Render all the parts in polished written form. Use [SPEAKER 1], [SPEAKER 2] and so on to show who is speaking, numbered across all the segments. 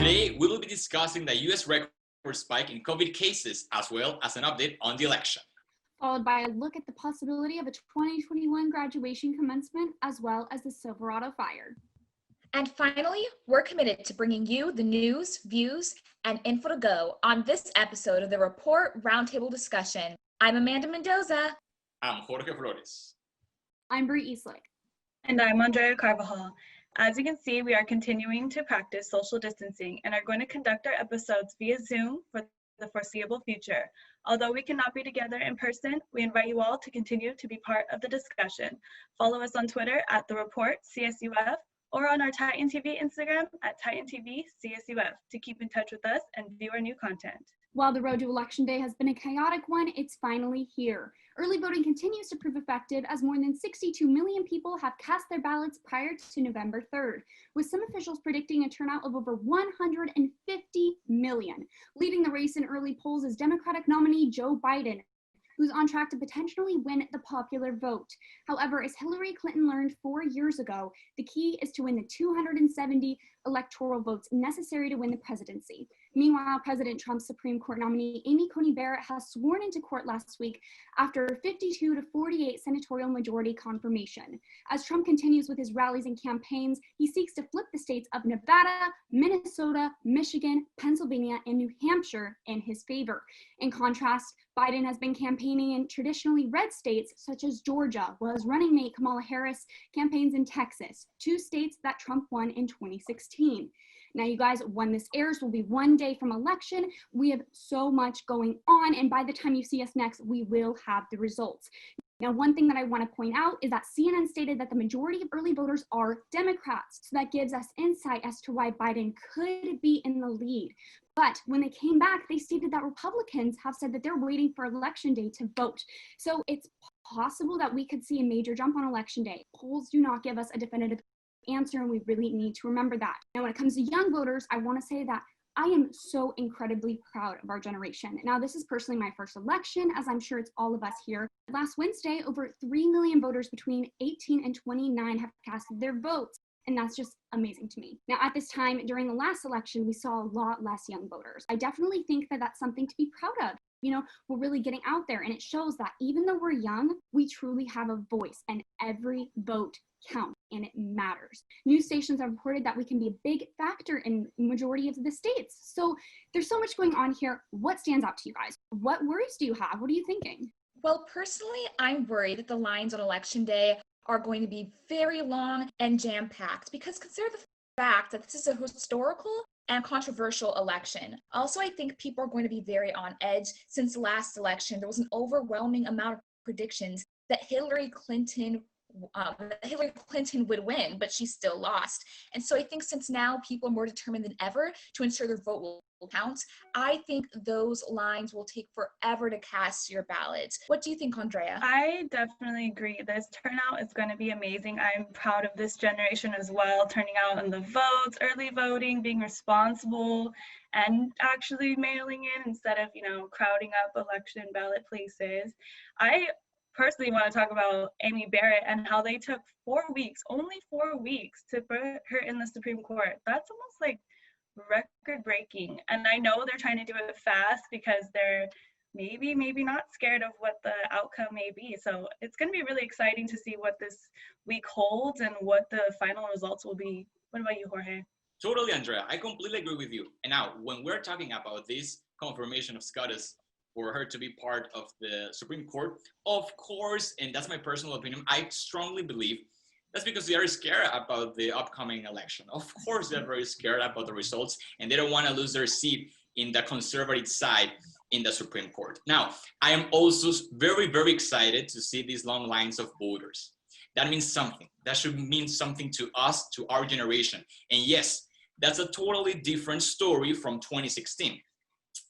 [SPEAKER 1] Today, we will be discussing the US record spike in COVID cases, as well as an update on the election.
[SPEAKER 2] Followed by a look at the possibility of a 2021 graduation commencement, as well as the Silverado fire.
[SPEAKER 3] And finally, we're committed to bringing you the news, views, and info to go on this episode of the Report Roundtable Discussion. I'm Amanda Mendoza.
[SPEAKER 1] I'm Jorge Flores.
[SPEAKER 2] I'm Brie Eastlick.
[SPEAKER 4] And I'm Andrea Carvajal. As you can see, we are continuing to practice social distancing and are going to conduct our episodes via Zoom for the foreseeable future. Although we cannot be together in person, we invite you all to continue to be part of the discussion. Follow us on Twitter at The Report CSUF or on our Titan TV Instagram at Titan TV CSUF to keep in touch with us and view our new content.
[SPEAKER 2] While the road to Election Day has been a chaotic one, it's finally here. Early voting continues to prove effective as more than 62 million people have cast their ballots prior to November 3rd, with some officials predicting a turnout of over 150 million. Leading the race in early polls is Democratic nominee Joe Biden, who's on track to potentially win the popular vote. However, as Hillary Clinton learned 4 years ago, the key is to win the 270 electoral votes necessary to win the presidency. Meanwhile, President Trump's Supreme Court nominee Amy Coney Barrett has sworn into court last week after 52 to 48 senatorial majority confirmation. As Trump continues with his rallies and campaigns, he seeks to flip the states of Nevada, Minnesota, Michigan, Pennsylvania, and New Hampshire in his favor. In contrast, Biden has been campaigning in traditionally red states such as Georgia, while his running mate Kamala Harris campaigns in Texas, two states that Trump won in 2016. Now, you guys, when this airs will be 1 day from election. We have so much going on, and by the time you see us next, we will have the results. Now, one thing that I want to point out is that CNN stated that the majority of early voters are Democrats. So that gives us insight as to why Biden could be in the lead. But when they came back, they stated that Republicans have said that they're waiting for Election Day to vote. So it's possible that we could see a major jump on Election Day. Polls do not give us a definitive answer, and we really need to remember that. Now, when it comes to young voters, I want to say that I am so incredibly proud of our generation. Now, this is personally my first election, as I'm sure it's all of us here. Last Wednesday, over 3 million voters between 18 and 29 have casted their votes, and that's just amazing to me. Now, at this time, during the last election, we saw a lot less young voters. I definitely think that that's something to be proud of. You know, we're really getting out there, and it shows that even though we're young, we truly have a voice, and every vote counts, and it matters. News stations have reported that we can be a big factor in the majority of the states. So there's so much going on here. What stands out to you guys? What worries do you have? What are you thinking?
[SPEAKER 3] Well, personally, I'm worried that the lines on Election Day are going to be very long and jam-packed, because consider the fact that this is a historical and controversial election. Also, I think people are going to be very on edge since the last election. There was an overwhelming amount of predictions that Hillary Clinton would win, but she still lost. And so I think since now people are more determined than ever to ensure their vote will count, I think those lines will take forever to cast your ballot. What do you think, Andrea?
[SPEAKER 4] I definitely agree. This turnout is going to be amazing. I'm proud of this generation as well, turning out on the votes, early voting, being responsible, and actually mailing in instead of, crowding up election ballot places. I personally want to talk about Amy Barrett and how they took 4 weeks, only 4 weeks, to put her in the Supreme Court. That's almost like record breaking. And I know they're trying to do it fast because they're maybe not scared of what the outcome may be. So it's going to be really exciting to see what this week holds and what the final results will be. What about you, Jorge?
[SPEAKER 1] Totally, Andrea. I completely agree with you. And now, when we're talking about this confirmation of SCOTUS for her to be part of the Supreme Court, of course, and that's my personal opinion, I strongly believe that's because they are scared about the upcoming election. Of course, they're very scared about the results, and they don't want to lose their seat in the conservative side in the Supreme Court. Now, I am also very, very excited to see these long lines of voters. That means something. That should mean something to us, to our generation. And yes, that's a totally different story from 2016.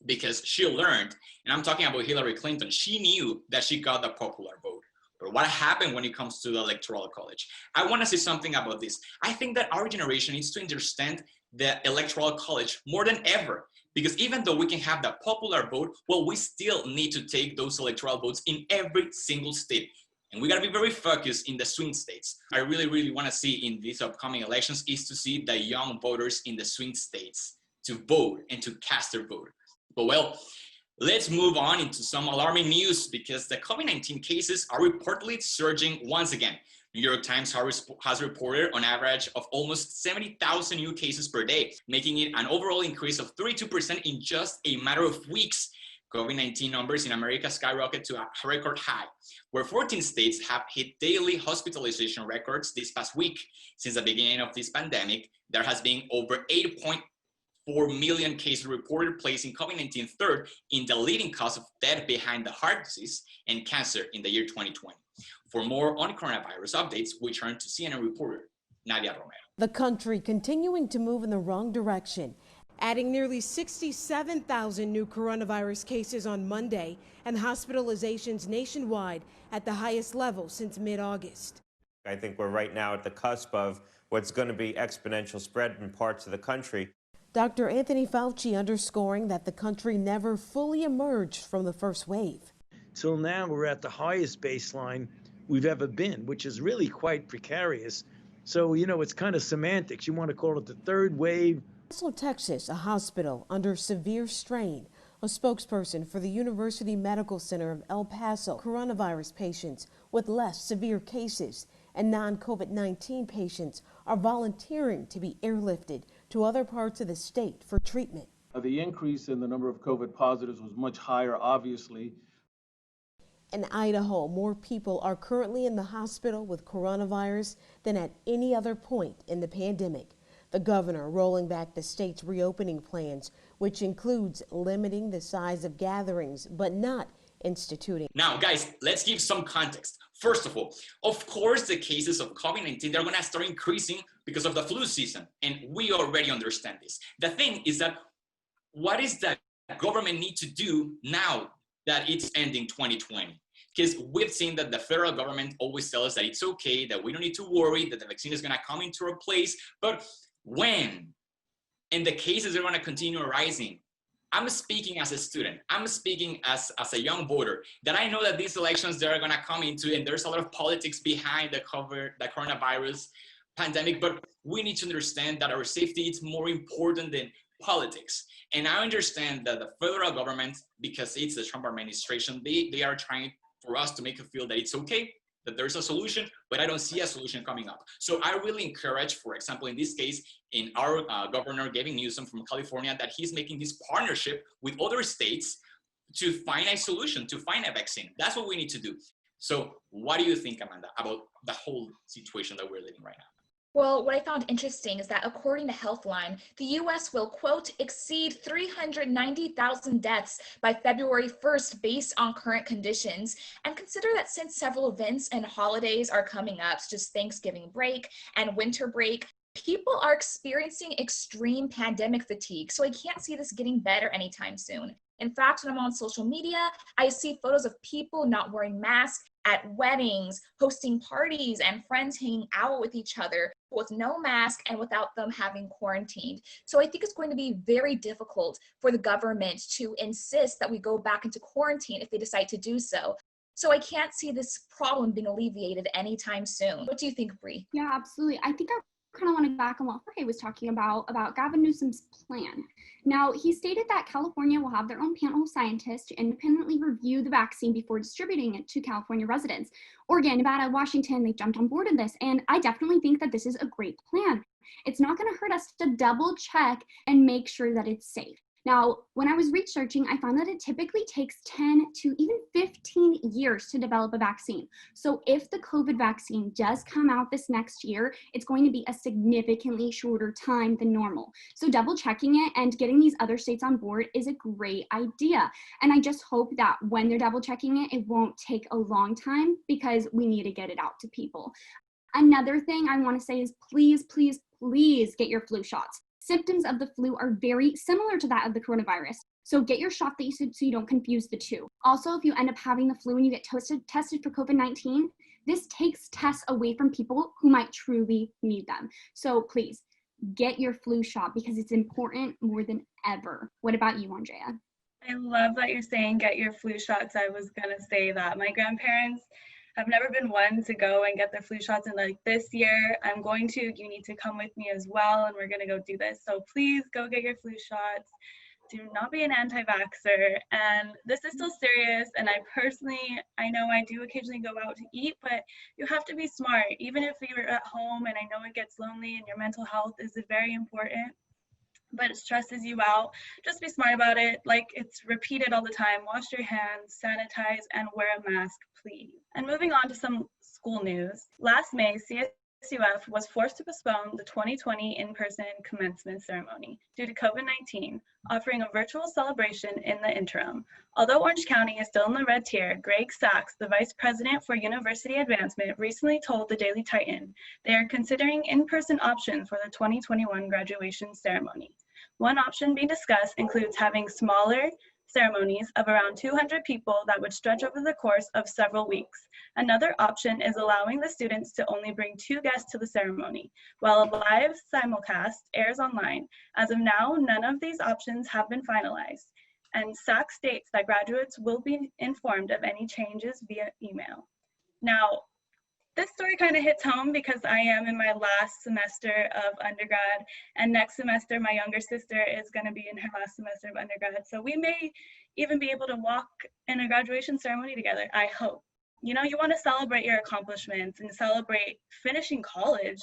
[SPEAKER 1] Because she learned, and I'm talking about Hillary Clinton, she knew that she got the popular vote. But what happened when it comes to the Electoral College? I want to say something about this. I think that our generation needs to understand the Electoral College more than ever. Because even though we can have the popular vote, well, we still need to take those electoral votes in every single state. And we got to be very focused in the swing states. I really, really want to see in these upcoming elections is to see the young voters in the swing states to vote and to cast their vote. But well, let's move on into some alarming news because the COVID-19 cases are reportedly surging once again. New York Times has reported on average of almost 70,000 new cases per day, making it an overall increase of 32% in just a matter of weeks. COVID-19 numbers in America skyrocket to a record high, where 14 states have hit daily hospitalization records this past week. Since the beginning of this pandemic, there has been over 8.4 million cases reported, placing COVID-19 third in the leading cause of death behind the heart disease and cancer in the year 2020. For more on coronavirus updates, we turn to CNN reporter Nadia Romero.
[SPEAKER 5] The country continuing to move in the wrong direction, adding nearly 67,000 new coronavirus cases on Monday and hospitalizations nationwide at the highest level since mid-August.
[SPEAKER 6] I think we're right now at the cusp of what's going to be exponential spread in parts of the country.
[SPEAKER 5] Dr. Anthony Fauci underscoring that the country never fully emerged from the first wave.
[SPEAKER 7] Till now, we're at the highest baseline we've ever been, which is really quite precarious. So, it's kind of semantics. You want to call it the third wave.
[SPEAKER 5] Also, Texas, a hospital under severe strain. A spokesperson for the University Medical Center of El Paso, coronavirus patients with less severe cases and non-COVID-19 patients are volunteering to be airlifted to other parts of the state for treatment.
[SPEAKER 8] The increase in the number of COVID positives was much higher, obviously.
[SPEAKER 5] In Idaho, more people are currently in the hospital with coronavirus than at any other point in the pandemic. The governor rolling back the state's reopening plans, which includes limiting the size of gatherings, but not instituting.
[SPEAKER 1] Now, guys, let's give some context. First of all, of course, the cases of COVID-19, they're going to start increasing because of the flu season. And we already understand this. The thing is that what is that government need to do now that it's ending 2020? Because we've seen that the federal government always tells us that it's okay, that we don't need to worry, that the vaccine is going to come into our place. But when? And the cases are going to continue rising. I'm speaking as a student. I'm speaking as a young voter, that I know that these elections they're going to come into, and there's a lot of politics behind the coronavirus pandemic, but we need to understand that our safety is more important than politics. And I understand that the federal government, because it's the Trump administration, they are trying for us to make it feel that it's okay, that there's a solution, but I don't see a solution coming up. So I really encourage, for example, in this case, in our governor, Gavin Newsom from California, that he's making this partnership with other states to find a solution, to find a vaccine. That's what we need to do. So what do you think, Amanda, about the whole situation that we're living right now?
[SPEAKER 3] Well, what I found interesting is that according to Healthline, the U.S. will, quote, exceed 390,000 deaths by February 1st based on current conditions. And consider that since several events and holidays are coming up, such as Thanksgiving break and winter break, people are experiencing extreme pandemic fatigue. So I can't see this getting better anytime soon. In fact, when I'm on social media, I see photos of people not wearing masks at weddings, hosting parties, and friends hanging out with each other with no mask and without them having quarantined. So I think it's going to be very difficult for the government to insist that we go back into quarantine if they decide to do so. So I can't see this problem being alleviated anytime soon. What do you think, Bree?
[SPEAKER 2] Yeah, absolutely. I think I kind of want to back on what Jorge was talking about Gavin Newsom's plan. Now, he stated that California will have their own panel of scientists to independently review the vaccine before distributing it to California residents. Oregon, Nevada, Washington, they've jumped on board in this, and I definitely think that this is a great plan. It's not going to hurt us to double check and make sure that it's safe. Now, when I was researching, I found that it typically takes 10 to even 15 years to develop a vaccine. So if the COVID vaccine does come out this next year, it's going to be a significantly shorter time than normal. So double checking it and getting these other states on board is a great idea. And I just hope that when they're double checking it, it won't take a long time because we need to get it out to people. Another thing I want to say is please, please, please get your flu shots. Symptoms of the flu are very similar to that of the coronavirus. So get your shot so you don't confuse the two. Also, if you end up having the flu and you get tested for COVID-19, this takes tests away from people who might truly need them. So please get your flu shot because it's important more than ever. What about you, Andrea?
[SPEAKER 4] I love that you're saying get your flu shots. I was going to say that. My grandparents I've never been one to go and get the flu shots, and like this year I'm going to. You need to come with me as well, and we're gonna go do this. So please go get your flu shots. Do not be an anti-vaxxer. And this is still serious. And I know I do occasionally go out to eat, but you have to be smart. Even if you're at home, and I know it gets lonely and your mental health is very important, but it stresses you out, just be smart about it. Like, it's repeated all the time. Wash your hands, sanitize, and wear a mask, please. And moving on to some school news. Last May, CSUF was forced to postpone the 2020 in-person commencement ceremony due to COVID-19, offering a virtual celebration in the interim. Although Orange County is still in the red tier, Greg Sachs, the Vice President for University Advancement, recently told the Daily Titan they are considering in-person options for the 2021 graduation ceremony. One option being discussed includes having smaller ceremonies of around 200 people that would stretch over the course of several weeks. Another option is allowing the students to only bring 2 guests to the ceremony, while a live simulcast airs online. As of now, none of these options have been finalized, and Sachs states that graduates will be informed of any changes via email. Now, this story kind of hits home because I am in my last semester of undergrad, and next semester my younger sister is going to be in her last semester of undergrad. So we may even be able to walk in a graduation ceremony together, I hope. You know, you want to celebrate your accomplishments and celebrate finishing college.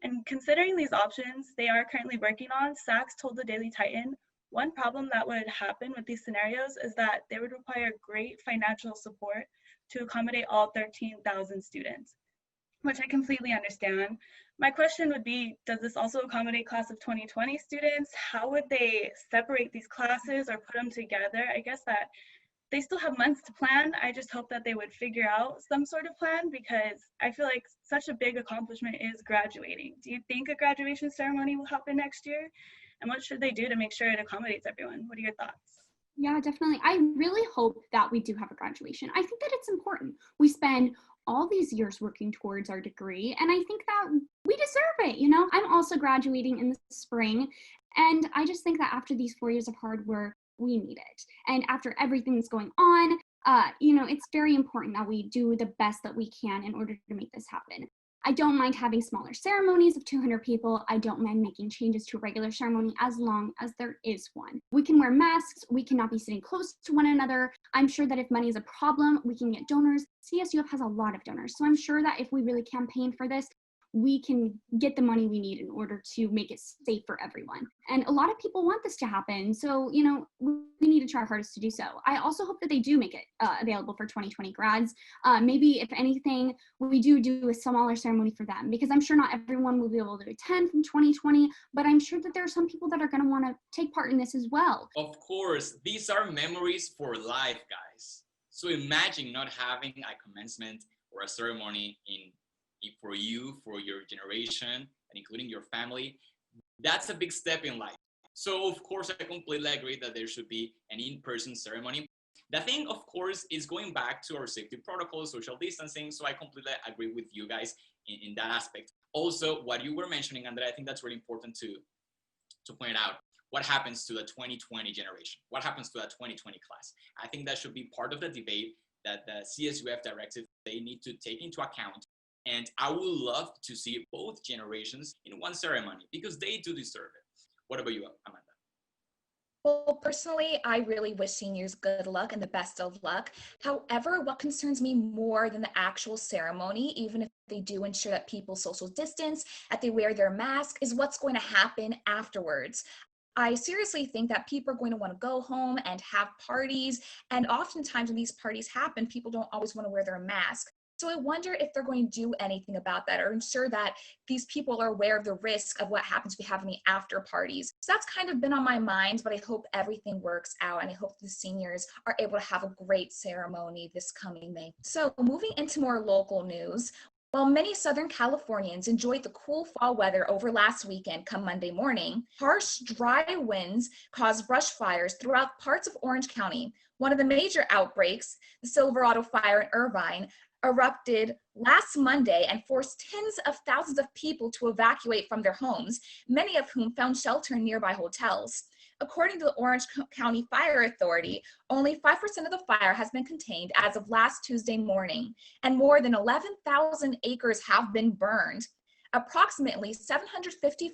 [SPEAKER 4] And considering these options they are currently working on, Sachs told the Daily Titan, one problem that would happen with these scenarios is that they would require great financial support to accommodate all 13,000 students, which I completely understand. My question would be, does this also accommodate class of 2020 students? How would they separate these classes or put them together? I guess that they still have months to plan. I just hope that they would figure out some sort of plan, because I feel like such a big accomplishment is graduating. Do you think a graduation ceremony will happen next year? And what should they do to make sure it accommodates everyone? What are your thoughts?
[SPEAKER 2] Yeah, definitely. I really hope that we do have a graduation. I think that it's important. We spend all these years working towards our degree, and I think that we deserve it. You know, I'm also graduating in the spring, and I just think that after these 4 years of hard work, we need it. And after everything that's going on, you know, it's very important that we do the best that we can in order to make this happen. I don't mind having smaller ceremonies of 200 people. I don't mind making changes to a regular ceremony as long as there is one. We can wear masks. We cannot be sitting close to one another. I'm sure that if money is a problem, we can get donors. CSUF has a lot of donors. So I'm sure that if we really campaign for this, we can get the money we need in order to make it safe for everyone. And a lot of people want this to happen. So, you know, we need to try our hardest to do so. I also hope that they do make it available for 2020 grads. Maybe if anything, we do a smaller ceremony for them, because I'm sure not everyone will be able to attend from 2020, but I'm sure that there are some people that are going to want to take part in this as well.
[SPEAKER 1] Of course, these are memories for life, guys. So imagine not having a commencement or a ceremony for you, for your generation, and including your family. That's a big step in life. So of course, I completely agree that there should be an in-person ceremony. The thing, of course, is going back to our safety protocols, social distancing. So I completely agree with you guys in that aspect. Also, what you were mentioning, Andre, I think that's really important to point out. What happens to the 2020 generation? What happens to that 2020 class? I think that should be part of the debate that the CSUF directive, they need to take into account. And I would love to see both generations in one ceremony, because they do deserve it. What about you, Amanda?
[SPEAKER 3] Well, personally, I really wish seniors good luck and the best of luck. However, what concerns me more than the actual ceremony, even if they do ensure that people social distance, that they wear their mask, is what's going to happen afterwards. I seriously think that people are going to want to go home and have parties. And oftentimes when these parties happen, people don't always want to wear their mask. So I wonder if they're going to do anything about that, or ensure that these people are aware of the risk of what happens if we have any after parties. So that's kind of been on my mind, but I hope everything works out, and I hope the seniors are able to have a great ceremony this coming May. So moving into more local news, while many Southern Californians enjoyed the cool fall weather over last weekend come Monday morning, harsh, dry winds caused brush fires throughout parts of Orange County. One of the major outbreaks, the Silverado fire in Irvine, erupted last Monday and forced tens of thousands of people to evacuate from their homes, many of whom found shelter in nearby hotels. According to the Orange County Fire Authority, only 5% of the fire has been contained as of last Tuesday morning, and more than 11,000 acres have been burned. Approximately 750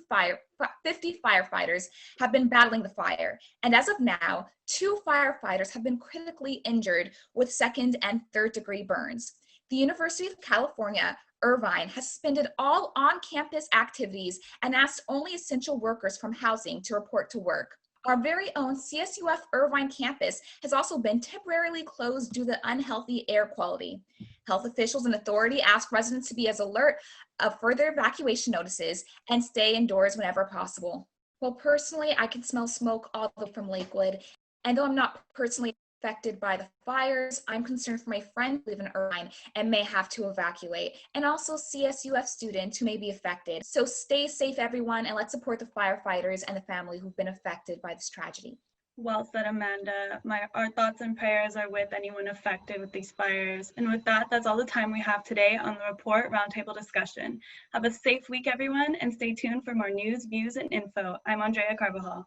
[SPEAKER 3] firefighters have been battling the fire, and as of now, 2 firefighters have been critically injured with second and third degree burns. The University of California, Irvine has suspended all on-campus activities and asked only essential workers from housing to report to work. Our very own CSUF Irvine campus has also been temporarily closed due to unhealthy air quality. Health officials and authority ask residents to be as alert of further evacuation notices and stay indoors whenever possible. Well, personally, I can smell smoke all the way from Lakewood, and though I'm not personally affected by the fires, I'm concerned for my friends who live in Irvine and may have to evacuate, and also CSUF students who may be affected. So stay safe, everyone, and let's support the firefighters and the family who've been affected by this tragedy.
[SPEAKER 4] Well said, Amanda. Our thoughts and prayers are with anyone affected with these fires. And with that, that's all the time we have today on the Report Roundtable Discussion. Have a safe week, everyone, and stay tuned for more news, views, and info. I'm Andrea Carvajal.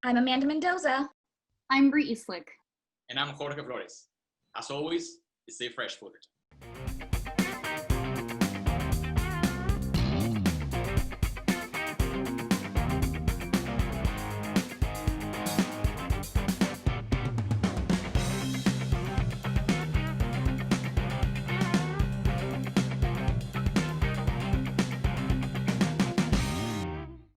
[SPEAKER 3] I'm Amanda Mendoza.
[SPEAKER 2] I'm Bree Eastlick.
[SPEAKER 1] And I'm Jorge Flores. As always, stay fresh, fooders.